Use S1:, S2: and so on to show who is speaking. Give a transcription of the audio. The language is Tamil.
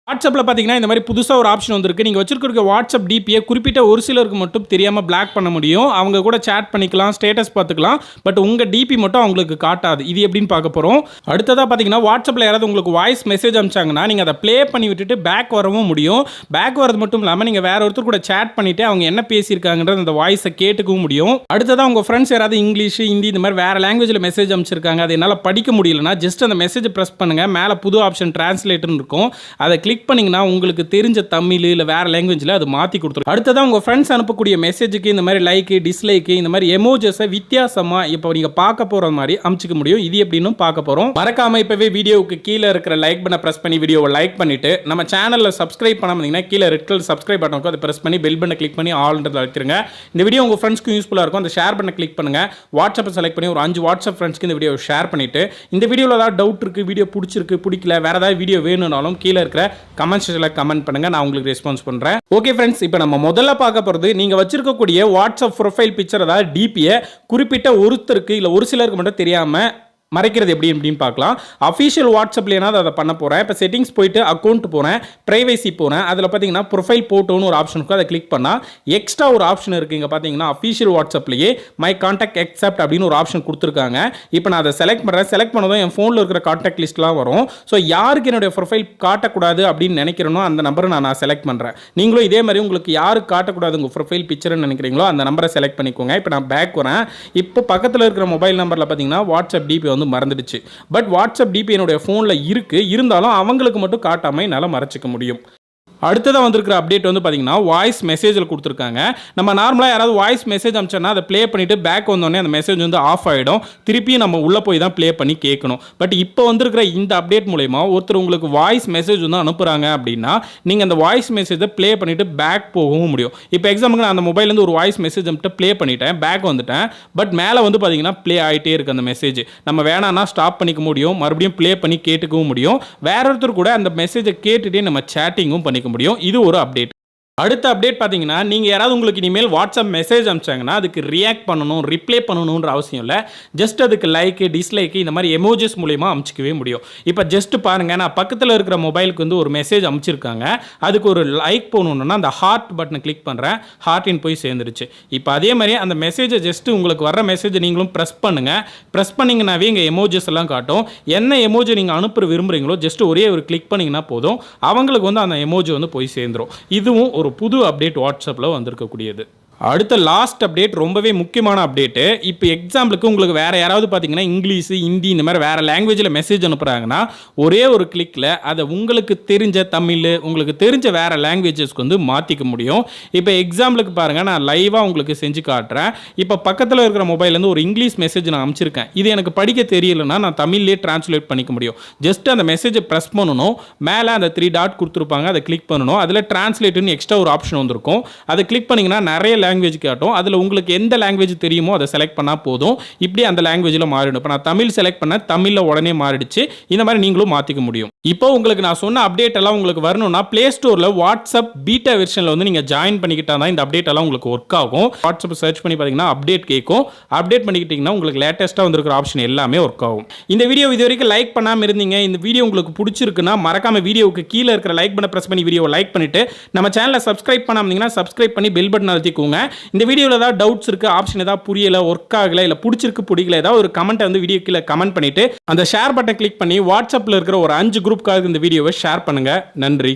S1: வாட்ஸ்அப்பில் பார்த்தீங்கன்னா இந்த மாதிரி புதுசாக ஒரு ஆப்ஷன் வந்திருக்கு. நீங்கள் வச்சிருக்க வாட்ஸ்அப் டிபியை குறிப்பிட்ட ஒரு சிலருக்கு மட்டும் தெரியாமல் பிளாக் பண்ண முடியும். அவங்க கூட சேட் பண்ணிக்கலாம், ஸ்டேட்டஸ் பார்த்துக்கலாம். பட் உங்கள் டிபி மட்டும் அவங்களுக்கு காட்டாது. இது எப்படின்னு பார்க்க போகிறோம். அடுத்ததாக பார்த்தீங்கன்னா வாட்ஸ்அப்பில் யாராவது உங்களுக்கு வாய்ஸ் மெசேஜ் அனுப்பிச்சாங்கன்னா நீங்கள் அதை ப்ளே பண்ணி விட்டுட்டு பேக் வரவும் முடியும். பேக் வரது மட்டும் இல்லாமல் நீங்கள் வேற ஒருத்தர் கூட சேட் பண்ணிவிட்டு அவங்க என்ன பேசியிருக்காங்கன்றது அந்த வாய்ஸை கேட்டுக்கவும் முடியும். அடுத்ததாக உங்கள் ஃப்ரெண்ட்ஸ் யாராவது இங்கிலீஷ், ஹிந்தி இந்த மாதிரி வேறு லாங்குவேஜில் மெசேஜ் அனுப்பிச்சிருக்காங்க, அது என்னால் படிக்க முடியலன்னா ஜஸ்ட் அந்த மெசேஜ் ப்ரெஸ் பண்ணுங்கள். மேலே புது ஆப்ஷன் டிரான்ஸ்லேட்டர்னு இருக்கும். அதை கிளிக் பண்ணீங்கன்னா உங்களுக்கு தெரிஞ்ச தமிழ் இல்லை வேற லாங்குவேஜில் அது மாற்றி கொடுத்துரும். அடுத்ததான் உங்கள் ஃப்ரெண்ட்ஸ் அனுப்பக்கூடிய மெசேஜுக்கு இந்த மாதிரி லைக்கு, டிஸ்லைக்கு இந்த மாதிரி எமோஜஸை வித்தியாசமாக இப்போ நீங்கள் பார்க்க போகிற மாதிரி அமைச்சிக்க முடியும். இது எப்படின்னு பார்க்க போகிறோம். மறக்காம இப்போவே வீடியோவுக்கு கீழே இருக்கிற லைக் பட்டனை ப்ரெஸ் பண்ணி வீடியோவை லைக் பண்ணிட்டு நம்ம சேனலில் சப்ஸ்கிரைப் பண்ணாமல் கீழே ரெட் கலர் சப்ஸ்கிரைப் பட்டனுக்கும் அதை ப்ரெஸ் பண்ணி பெல் பட்டனை கிளிக் பண்ணி ஆல்ன்றதை வைக்கிறங்க. இந்த வீடியோ உங்கள் ஃப்ரெண்ட்ஸ்க்கு யூஸ்ஃபுல்லாக இருக்கும். அந்த ஷேர் பட்டனை கிளிக் பண்ணுங்கள். வாட்ஸ்அப்பை செலக்ட் பண்ணி ஒரு 5 வாட்ஸ்அப் ஃப்ரெண்ட்ஸ்க்கு இந்த வீடியோ ஷேர் பண்ணிட்டு இந்த வீடியோவில் ஏதாவது டவுட் இருக்குது, வீடியோ பிடிச்சிருக்கு, பிடிக்கல, வேறு ஏதாவது வீடியோ வேணும்னாலும் கீழே இருக்கிற கமெண்ட் செக்ஷனில் கமெண்ட் பண்ணுங்க, நான் உங்களுக்கு ரெஸ்பான்ஸ் பண்றேன். ஓகே ஃப்ரெண்ட்ஸ், இப்போ நம்ம முதல்ல பார்க்க போறது நீங்க வச்சிருக்கக்கூடிய வாட்ஸ்அப் ப்ரொஃபைல் பிக்சர், அதாவது டிபியை குறிப்பிட்ட ஒருத்தருக்கு இல்லை ஒரு சிலருக்கு மட்டும் தெரியாம மறைக்கிறது எப்படின்னு பார்க்கலாம். அஃபிஷியல் வாட்ஸ்அப்லேனா அதை பண்ண போகிறேன். இப்போ செட்டிங்ஸ் போயிட்டு அக்கௌண்ட் போகிறேன், ப்ரைவசி போகிறேன். அதில் பார்த்தீங்கன்னா ப்ரொஃபைல் போட்டோன்னு ஒரு ஆப்ஷன் இருக்கும். அதை கிளிக் பண்ணால் எக்ஸ்ட்ரா ஒரு ஆப்ஷன் இருக்குது. இங்கே பார்த்தீங்கன்னா அஃபிஷியல் வாட்ஸ்அப்லேயே மை கான்டாக்ட் அக்செப்ட் அப்படின்னு ஒரு ஆப்ஷன் கொடுத்துருக்காங்க. இப்போ நான் அதை செலக்ட் பண்ணுறேன். செலக்ட் பண்ணதும் என் ஃபோனில் இருக்கிற கான்டாக்ட் லிஸ்ட்லாம் வரும். ஸோ யாருக்கு என்னுடைய ப்ரொஃபைல் காட்டக்கூடாது அப்படின்னு நினைக்கிறனோ அந்த நம்பரை நான் செலக்ட் பண்ணுறேன். நீங்களும் இதே மாதிரி உங்களுக்கு யாருக்கு காட்டக்கூடாது உங்கள் ப்ரொஃபைல் பிக்சர்னு நினைக்கிறீங்களோ அந்த நம்பரை செலக்ட் பண்ணிக்கோங்க. இப்போ நான் பேக் வரேன். இப்போ பக்கத்தில் இருக்கிற மொபைல் நம்பரில் பார்த்தீங்கன்னா வாட்ஸ்அப் டிபி வந்து மறந்துடுச்சு. பட் வாட்ஸ்அப் டிபி என்னுடைய ஃபோனில் இருக்கு, இருந்தாலும் அவங்களுக்கு மட்டும் காட்டாமல் என்னால் மறைச்சிக்க முடியும். அடுத்ததாக வந்திருக்கிற அப்டேட் வந்து பார்த்தீங்கன்னா வாய்ஸ் மெசேஜில் கொடுத்துருக்காங்க. நம்ம நார்மலாக யாராவது வாய்ஸ் மெசேஜ் அனுப்பிச்சோன்னா அதை ப்ளே பண்ணிவிட்டு பேக் வந்தோடனே அந்த மெசேஜ் வந்து ஆஃப் ஆகிடும். திருப்பியும் நம்ம உள்ளே போய் தான் ப்ளே பண்ணி கேட்கணும். பட் இப்போ வந்திருக்கிற இந்த அப்டேட் மூலமா ஒருத்தர் உங்களுக்கு வாய்ஸ் மெசேஜ் வந்து அனுப்புகிறாங்க அப்படின்னா நீங்கள் அந்த வாய்ஸ் மெசேஜை ப்ளே பண்ணிவிட்டு பேக் போகவும் முடியும். இப்போ எக்ஸாம்பிளுக்கு நான் அந்த மொபைலேருந்து ஒரு வாய்ஸ் மெசேஜ் அனுப்பிட்டு ப்ளே பண்ணிட்டேன், பேக் வந்துட்டேன். பட் மேலே வந்து பார்த்தீங்கன்னா ப்ளே ஆகிட்டே இருக்குது அந்த மெசேஜ். நம்ம வேணான்னா ஸ்டாப் பண்ணிக்க முடியும், மறுபடியும் ப்ளே பண்ணி கேட்டுக்கவும் முடியும். வேற ஒருத்தர் கூட அந்த மெசேஜை கேட்டுகிட்டே நம்ம சேட்டிங்கும் பண்ணிக்க முடியும். இது ஒரு அப்டேட். அடுத்த அப்டேட் பார்த்தீங்கன்னா நீங்கள் யாராவது உங்களுக்கு இனிமேல் வாட்ஸ்அப் மெசேஜ் அனுப்பிச்சாங்கன்னா அதுக்கு ரியாக்ட் பண்ணணும், ரிப்ளை பண்ணணுன்ற அவசியம் இல்லை. ஜஸ்ட் அதுக்கு லைக்கு, டிஸ்லைக்கு இந்த மாதிரி எமோஜிஸ் மூலிமா அனுப்பிச்சிக்கவே முடியும். இப்போ ஜஸ்ட் பாருங்கள், நான் பக்கத்தில் இருக்கிற மொபைலுக்கு வந்து ஒரு மெசேஜ் அனுப்பிச்சிருக்காங்க. அதுக்கு ஒரு லைக் போகணுன்னா அந்த ஹார்ட் பட்டனை கிளிக் பண்ணுறேன், ஹார்ட்டின் போய் சேர்ந்துருச்சு. இப்போ அதே மாதிரி அந்த மெசேஜை ஜஸ்ட் உங்களுக்கு வர மெசேஜை நீங்களும் ப்ரெஸ் பண்ணுங்கள். ப்ரெஸ் பண்ணிங்கன்னாவே இங்கே எமோஜிஸ் எல்லாம் காட்டும். என்ன எமோஜி நீங்கள் அனுப்புற விரும்புகிறீங்களோ ஜஸ்ட் ஒரே ஒரு கிளிக் பண்ணிங்கன்னா போதும், அவங்களுக்கு வந்து அந்த எமோஜி வந்து போய் சேர்ந்துடும். இதுவும் ஒரு புது அப்டேட் வாட்ஸ்அப்பில் வந்திருக்கக்கூடியது. அடுத்த லாஸ்ட் அப்டேட் ரொம்பவே முக்கியமான அப்டேட்டு. இப்போ எக்ஸாம்பிளுக்கு உங்களுக்கு வேறு யாராவது பார்த்தீங்கன்னா இங்கிலீஷ், ஹிந்தி இந்த மாதிரி வேறு லாங்குவேஜில் மெசேஜ் அனுப்புகிறாங்கன்னா ஒரே ஒரு கிளிக்கில் அதை உங்களுக்கு தெரிஞ்ச தமிழ், உங்களுக்கு தெரிஞ்ச வேறு லாங்குவேஜஸ்க்கு வந்து மாற்றிக்க முடியும். இப்போ எக்ஸாம்பிளுக்கு பாருங்கள், நான் லைவாக உங்களுக்கு செஞ்சு காட்டுறேன். இப்போ பக்கத்தில் இருக்கிற மொபைல்லேருந்து ஒரு இங்கிலீஷ் மெசேஜ் நான் அனுப்பிச்சிருக்கேன். இது எனக்கு படிக்க தெரியலன்னா நான் தமிழ்லேயே டிரான்ஸ்லேட் பண்ணிக்க முடியும். ஜஸ்ட் அந்த மெசேஜை ப்ரெஸ் பண்ணணும், மேலே அந்த 3 டாட் கொடுத்துருப்பாங்க, அதை கிளிக் பண்ணணும். அதில் டிரான்ஸ்லேட்டுன்னு எக்ஸ்ட்ரா ஒரு ஆப்ஷன் வந்திருக்கும். அதை கிளிக் பண்ணிங்கன்னா நிறைய லாங்குவேஜ் காட்டும். அதில் உங்களுக்கு எந்த லாங்குவேஜ் தெரியுமோ அதை செலக்ட் பண்ணால் போதும். இப்படி அந்த லாங்குவேஜில் மாறிடும். இப்போ நான் தமிழ் செலக்ட் பண்ண தமிழில் உடனே மாறிடுச்சு. இந்த மாதிரி நீங்களும் மாற்றிக்க முடியும். இப்போ உங்களுக்கு நான் சொன்ன அப்டேட் எல்லாம் உங்களுக்கு வரணும்னா பிளே ஸ்டோரில் வாட்ஸ்அப் பீட்டா வெர்ஷனில் வந்து நீங்கள் ஜாயின் பண்ணிக்கிட்டா தான் இந்த அப்டேட் எல்லாம் உங்களுக்கு ஒர்க் ஆகும். வாட்ஸ்அப் சர்ச் பண்ணி பார்த்தீங்கன்னா அப்டேட் கேட்கும். அப்டேட் பண்ணிக்கிட்டீங்கன்னா உங்களுக்கு லேட்டஸ்ட்டாக வந்திருக்கிற ஆப்ஷன் எல்லாமே ஒர்க் ஆகும். இந்த வீடியோ இது வரைக்கும் லைக் பண்ணாமல் இருந்தீங்க, இந்த வீடியோ உங்களுக்கு பிடிச்சிருக்குன்னா மறக்காம வீடியோவுக்கு கீழே இருக்கிற லைக் பட்டனை பிரஸ் பண்ணி வீடியோவை லைக் பண்ணிட்டு நம்ம சேனலை சப்ஸ்கிரைப் பண்ணாமீங்கன்னா சப்ஸ்கிரைப் பண்ணி பெல் பட்டன் அழுத்திக்கோங்க. இந்த வீடியோவில் ஏதாவது டவுட்ஸ் இருக்குது, ஆப்ஷன் ஏதாவது புரியலை, ஒர்க் ஆகலை, இல்லை பிடிச்சிருக்கு பிடிக்கல, ஏதாவது ஒரு கமெண்ட் வந்து வீடியோ கீழே கமெண்ட் பண்ணிட்டு அந்த ஷேர் பட்டன் கிளிக் பண்ணி வாட்ஸ்அப்பில் இருக்கிற ஒரு 5 குரூப்காக இந்த வீடியோவை ஷேர் பண்ணுங்கள். நன்றி.